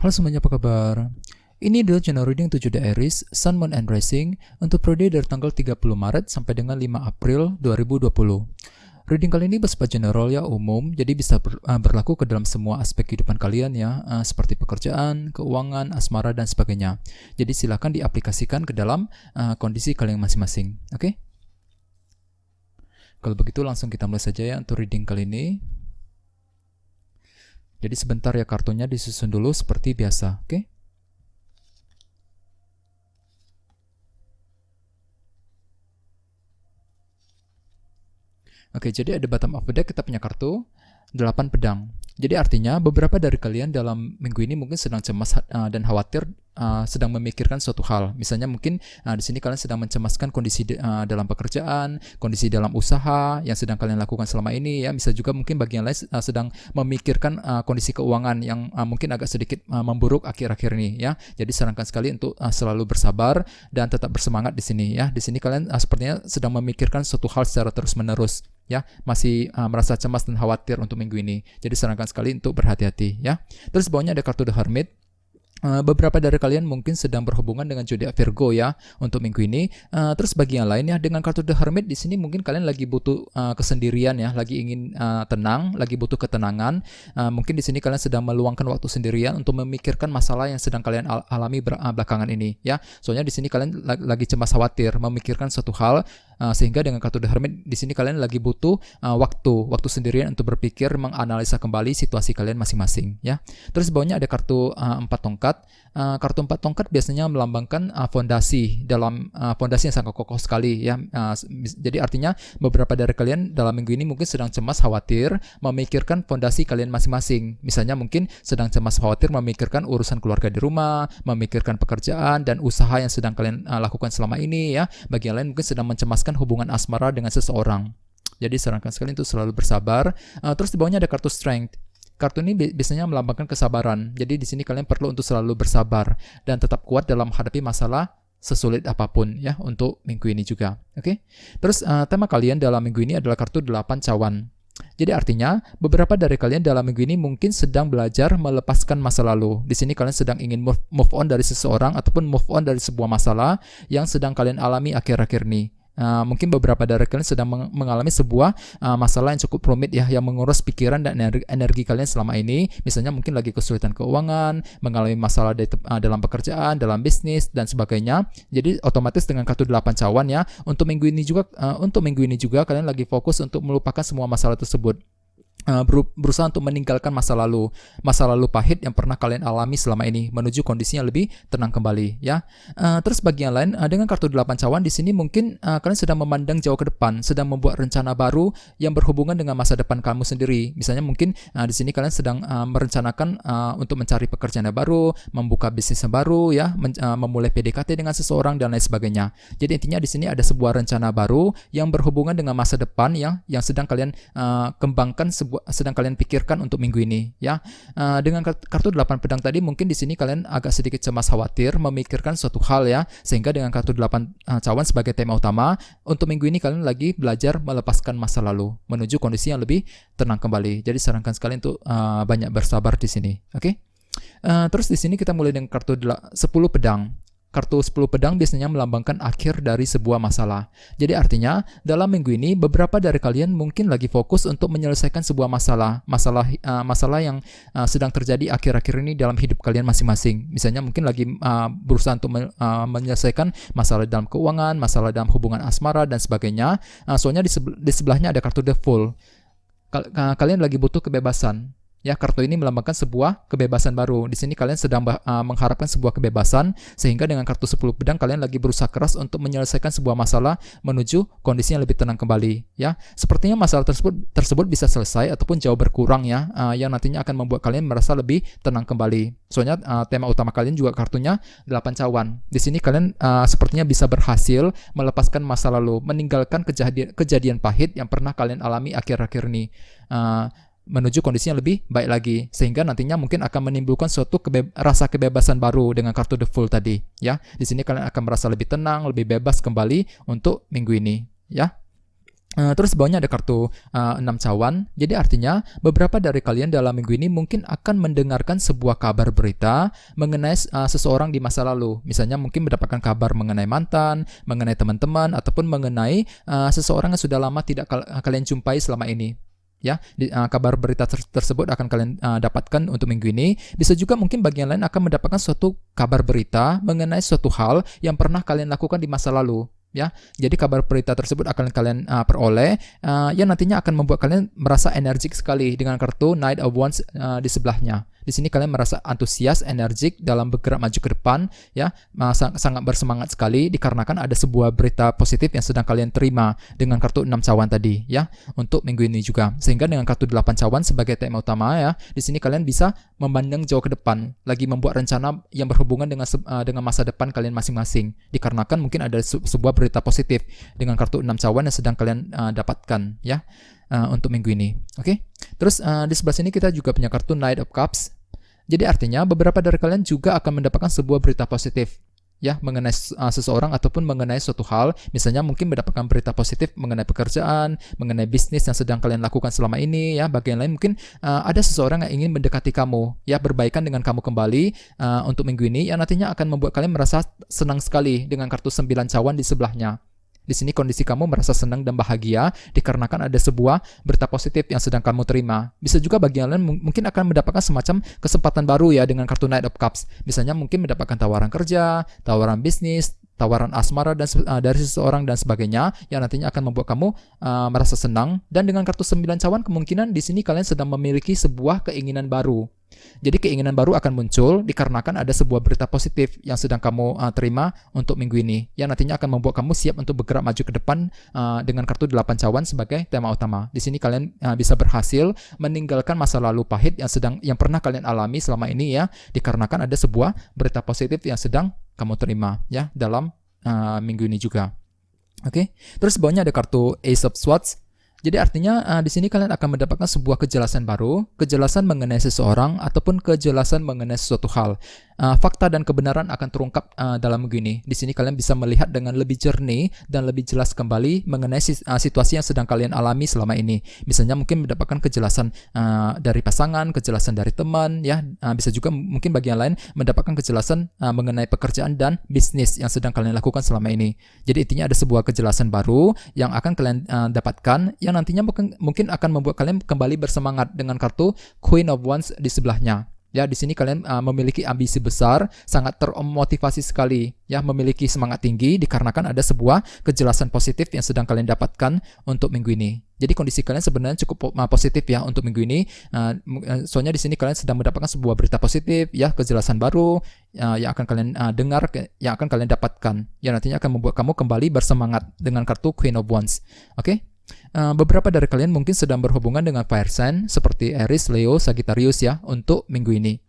Halo semuanya, apa kabar? Ini adalah channel reading 7 Aries, Sun, Moon, and Rising untuk periode dari tanggal 30 Maret sampai dengan 5 April 2020. Reading kali ini bersifat general ya, umum, jadi bisa berlaku ke dalam semua aspek kehidupan kalian ya, seperti pekerjaan, keuangan, asmara, dan sebagainya. Jadi silakan diaplikasikan ke dalam kondisi kalian masing-masing, oke? Kalau begitu langsung kita mulai saja ya untuk reading kali ini. Jadi sebentar ya, kartunya disusun dulu seperti biasa, oke? Oke, jadi ada bottom of the deck, kita punya kartu 8 pedang. Jadi artinya beberapa dari kalian dalam minggu ini mungkin sedang cemas dan khawatir, sedang memikirkan suatu hal. Misalnya mungkin di sini kalian sedang mencemaskan kondisi dalam pekerjaan, kondisi dalam usaha yang sedang kalian lakukan selama ini ya. Bisa juga mungkin bagi yang lain sedang memikirkan kondisi keuangan yang mungkin agak sedikit memburuk akhir-akhir ini ya. Jadi sarankan sekali untuk selalu bersabar dan tetap bersemangat di sini ya. Di sini kalian sepertinya sedang memikirkan suatu hal secara terus-menerus ya, masih merasa cemas dan khawatir untuk minggu ini. Jadi sarankan sekali untuk berhati-hati ya. Terus bawahnya ada kartu The Hermit. Beberapa dari kalian mungkin sedang berhubungan dengan zodiak Virgo ya untuk minggu ini. Terus bagi yang lain ya, dengan kartu The Hermit di sini mungkin kalian lagi butuh kesendirian ya, lagi ingin tenang, lagi butuh ketenangan. Mungkin di sini kalian sedang meluangkan waktu sendirian untuk memikirkan masalah yang sedang kalian alami belakangan ini ya. Soalnya di sini kalian lagi cemas khawatir, memikirkan suatu hal, sehingga dengan kartu The Hermit di sini kalian lagi butuh waktu sendirian untuk berpikir, menganalisa kembali situasi kalian masing-masing ya. Terus bawahnya ada kartu 4 tongkat. Kartu 4 tongkat biasanya melambangkan fondasi yang sangat kokoh sekali ya. Jadi artinya beberapa dari kalian dalam minggu ini mungkin sedang cemas khawatir memikirkan fondasi kalian masing-masing. Misalnya mungkin sedang cemas khawatir memikirkan urusan keluarga di rumah, memikirkan pekerjaan dan usaha yang sedang kalian lakukan selama ini ya. Bagi yang lain mungkin sedang mencemaskan hubungan asmara dengan seseorang. Jadi sarankan sekali untuk selalu bersabar. Terus di bawahnya ada kartu Strength. Kartu ini biasanya melambangkan kesabaran. Jadi di sini kalian perlu untuk selalu bersabar dan tetap kuat dalam menghadapi masalah sesulit apapun ya untuk minggu ini juga. Oke. Terus tema kalian dalam minggu ini adalah kartu 8 cawan. Jadi artinya beberapa dari kalian dalam minggu ini mungkin sedang belajar melepaskan masa lalu. Di sini kalian sedang ingin move on dari seseorang ataupun move on dari sebuah masalah yang sedang kalian alami akhir-akhir ini. Mungkin beberapa dari kalian sedang mengalami sebuah masalah yang cukup rumit ya, yang menguras pikiran dan energi kalian selama ini. Misalnya mungkin lagi kesulitan keuangan, mengalami masalah dalam pekerjaan, dalam bisnis dan sebagainya. Jadi otomatis dengan kartu 8 cawan ya, untuk minggu ini juga kalian lagi fokus untuk melupakan semua masalah tersebut. Berusaha untuk meninggalkan masa lalu pahit yang pernah kalian alami selama ini, menuju kondisi yang lebih tenang kembali ya. Terus bagi yang lain dengan kartu 8 cawan di sini mungkin kalian sedang memandang jauh ke depan, sedang membuat rencana baru yang berhubungan dengan masa depan kamu sendiri. Misalnya mungkin di sini kalian sedang merencanakan untuk mencari pekerjaan yang baru, membuka bisnis yang baru ya, memulai PDKT dengan seseorang dan lain sebagainya. Jadi intinya di sini ada sebuah rencana baru yang berhubungan dengan masa depan yang sedang kalian kembangkan, sedang kalian pikirkan untuk minggu ini ya. Dengan kartu 8 pedang tadi mungkin di sini kalian agak sedikit cemas khawatir memikirkan suatu hal ya, sehingga dengan kartu 8 cawan sebagai tema utama untuk minggu ini kalian lagi belajar melepaskan masa lalu menuju kondisi yang lebih tenang kembali. Jadi sarankan sekali untuk banyak bersabar di sini. Oke. Terus di sini kita mulai dengan kartu 10 pedang. Kartu 10 pedang biasanya melambangkan akhir dari sebuah masalah. Jadi artinya dalam minggu ini beberapa dari kalian mungkin lagi fokus untuk menyelesaikan sebuah masalah yang sedang terjadi akhir-akhir ini dalam hidup kalian masing-masing. Misalnya mungkin lagi berusaha untuk menyelesaikan masalah dalam keuangan, masalah dalam hubungan asmara dan sebagainya. Soalnya di sebelahnya ada kartu The Fool. Kalian lagi butuh kebebasan. Ya, kartu ini melambangkan sebuah kebebasan baru. Di sini kalian sedang mengharapkan sebuah kebebasan, sehingga dengan kartu 10 pedang kalian lagi berusaha keras untuk menyelesaikan sebuah masalah menuju kondisi yang lebih tenang kembali. Ya, sepertinya masalah tersebut bisa selesai ataupun jauh berkurang ya, yang nantinya akan membuat kalian merasa lebih tenang kembali. Soalnya tema utama kalian juga kartunya 8 cawan. Di sini kalian sepertinya bisa berhasil melepaskan masa lalu, meninggalkan kejadian pahit yang pernah kalian alami akhir-akhir ini. Menuju kondisi yang lebih baik lagi, sehingga nantinya mungkin akan menimbulkan suatu rasa kebebasan baru dengan kartu The Fool tadi ya. Di sini kalian akan merasa lebih tenang, lebih bebas kembali untuk minggu ini ya. Terus bawahnya ada kartu 6 cawan. Jadi artinya beberapa dari kalian dalam minggu ini mungkin akan mendengarkan sebuah kabar berita mengenai seseorang di masa lalu. Misalnya mungkin mendapatkan kabar mengenai mantan, mengenai teman-teman, ataupun mengenai seseorang yang sudah lama tidak kalian jumpai selama ini. Ya, kabar berita tersebut akan kalian dapatkan untuk minggu ini. Bisa juga mungkin bagian lain akan mendapatkan suatu kabar berita mengenai suatu hal yang pernah kalian lakukan di masa lalu. Ya, jadi kabar berita tersebut akan kalian peroleh, yang nantinya akan membuat kalian merasa energik sekali dengan kartu Knight of Wands di sebelahnya. Di sini kalian merasa antusias, energik dalam bergerak maju ke depan, ya, sangat bersemangat sekali dikarenakan ada sebuah berita positif yang sedang kalian terima dengan kartu 6 cawan tadi, ya, untuk minggu ini juga. Sehingga dengan kartu 8 cawan sebagai tema utama, ya, di sini kalian bisa memandang jauh ke depan, lagi membuat rencana yang berhubungan dengan masa depan kalian masing-masing. Dikarenakan mungkin ada sebuah berita positif dengan kartu 6 cawan yang sedang kalian dapatkan, ya, untuk minggu ini. Oke. Terus di sebelah sini kita juga punya kartu Knight of Cups. Jadi artinya beberapa dari kalian juga akan mendapatkan sebuah berita positif, ya, mengenai seseorang ataupun mengenai suatu hal. Misalnya mungkin mendapatkan berita positif mengenai pekerjaan, mengenai bisnis yang sedang kalian lakukan selama ini, ya. Bagian lain mungkin ada seseorang yang ingin mendekati kamu, ya, berbaikan dengan kamu kembali untuk minggu ini, yang nantinya akan membuat kalian merasa senang sekali dengan kartu 9 cawan di sebelahnya. Di sini kondisi kamu merasa senang dan bahagia dikarenakan ada sebuah berita positif yang sedang kamu terima. Bisa juga bagian lain mungkin akan mendapatkan semacam kesempatan baru, ya, dengan kartu Knight of Cups. Misalnya mungkin mendapatkan tawaran kerja, tawaran bisnis, tawaran asmara dari seseorang dan sebagainya, yang nantinya akan membuat kamu merasa senang. Dan dengan kartu 9 cawan kemungkinan di sini kalian sedang memiliki sebuah keinginan baru. Jadi keinginan baru akan muncul dikarenakan ada sebuah berita positif yang sedang kamu terima untuk minggu ini, yang nantinya akan membuat kamu siap untuk bergerak maju ke depan dengan kartu 8 cawan sebagai tema utama. Di sini kalian bisa berhasil meninggalkan masa lalu pahit yang pernah kalian alami selama ini, ya, dikarenakan ada sebuah berita positif yang sedang kamu terima, ya, dalam minggu ini juga. Oke. Terus bawahnya ada kartu Ace of Swords. Jadi artinya di sini kalian akan mendapatkan sebuah kejelasan baru, kejelasan mengenai seseorang ataupun kejelasan mengenai sesuatu hal. Fakta dan kebenaran akan terungkap dalam minggu ini. Di sini kalian bisa melihat dengan lebih jernih dan lebih jelas kembali mengenai situasi yang sedang kalian alami selama ini. Misalnya mungkin mendapatkan kejelasan dari pasangan, kejelasan dari teman, ya. Bisa juga mungkin bagian lain mendapatkan kejelasan mengenai pekerjaan dan bisnis yang sedang kalian lakukan selama ini. Jadi intinya ada sebuah kejelasan baru yang akan kalian dapatkan, yang nantinya mungkin akan membuat kalian kembali bersemangat dengan kartu Queen of Wands di sebelahnya. Ya, di sini kalian memiliki ambisi besar, sangat termotivasi sekali, ya, memiliki semangat tinggi dikarenakan ada sebuah kejelasan positif yang sedang kalian dapatkan untuk minggu ini. Jadi kondisi kalian sebenarnya cukup positif, ya, untuk minggu ini. Soalnya di sini kalian sedang mendapatkan sebuah berita positif, ya, kejelasan baru yang akan kalian dengar, yang akan kalian dapatkan, yang nantinya akan membuat kamu kembali bersemangat dengan kartu Queen of Wands. Oke? Beberapa dari kalian mungkin sedang berhubungan dengan fire sign seperti Aries, Leo, Sagittarius, ya, untuk minggu ini.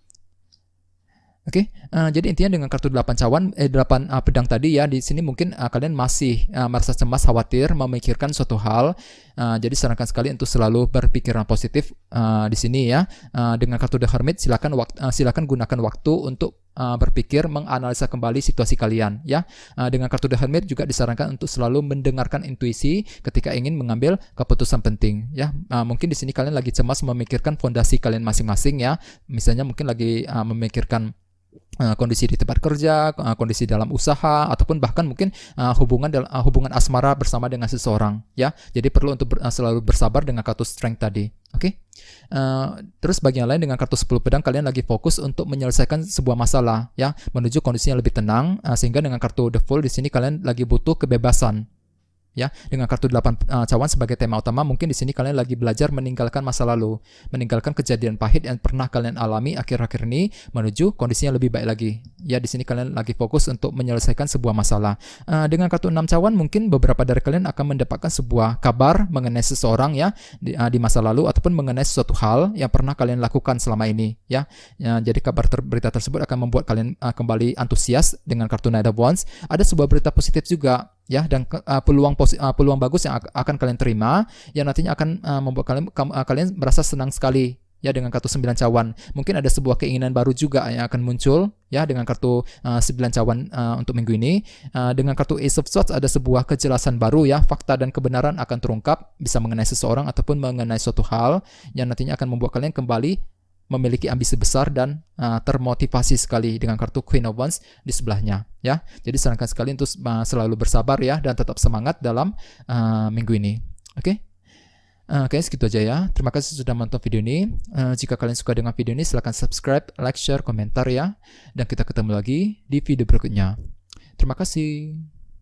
Oke, jadi intinya dengan kartu 8 cawan, 8 pedang tadi, ya, di sini mungkin kalian masih merasa cemas, khawatir, memikirkan suatu hal. Jadi sarankan sekali untuk selalu berpikiran positif di sini, ya. Dengan kartu The Hermit silakan gunakan waktu untuk berpikir, menganalisa kembali situasi kalian, ya. Dengan kartu The Hermit juga disarankan untuk selalu mendengarkan intuisi ketika ingin mengambil keputusan penting, ya. Mungkin di sini kalian lagi cemas memikirkan fondasi kalian masing-masing, ya. Misalnya mungkin lagi memikirkan kondisi di tempat kerja, kondisi dalam usaha, ataupun bahkan mungkin hubungan asmara bersama dengan seseorang, ya. Jadi perlu untuk selalu bersabar dengan kartu Strength tadi. Oke. Terus bagian lain dengan kartu 10 pedang kalian lagi fokus untuk menyelesaikan sebuah masalah, ya, menuju kondisi yang lebih tenang, sehingga dengan kartu The Fool di sini kalian lagi butuh kebebasan. Ya, dengan kartu 8 cawan sebagai tema utama, mungkin di sini kalian lagi belajar meninggalkan masa lalu, meninggalkan kejadian pahit yang pernah kalian alami akhir-akhir ini menuju kondisi yang lebih baik lagi. Ya, di sini kalian lagi fokus untuk menyelesaikan sebuah masalah. Dengan kartu 6 cawan mungkin beberapa dari kalian akan mendapatkan sebuah kabar mengenai seseorang, ya, di masa lalu ataupun mengenai sesuatu hal yang pernah kalian lakukan selama ini, ya. Jadi berita tersebut akan membuat kalian kembali antusias dengan kartu Knight of Wands. Ada sebuah berita positif juga, ya, dan peluang bagus yang akan kalian terima, yang nantinya akan membuat kalian merasa senang sekali, ya, dengan kartu 9 cawan. Mungkin ada sebuah keinginan baru juga yang akan muncul, ya, dengan kartu 9 cawan untuk minggu ini. Dengan kartu Ace of Swords ada sebuah kejelasan baru ya, fakta dan kebenaran akan terungkap, bisa mengenai seseorang ataupun mengenai suatu hal yang nantinya akan membuat kalian kembali memiliki ambisi besar dan termotivasi sekali dengan kartu Queen of Wands di sebelahnya ya. Jadi sarankan sekali untuk selalu bersabar ya dan tetap semangat dalam minggu ini. Oke? Oke, segitu aja ya. Terima kasih sudah menonton video ini. Jika kalian suka dengan video ini, silahkan subscribe, like, share, komentar ya. Dan kita ketemu lagi di video berikutnya. Terima kasih.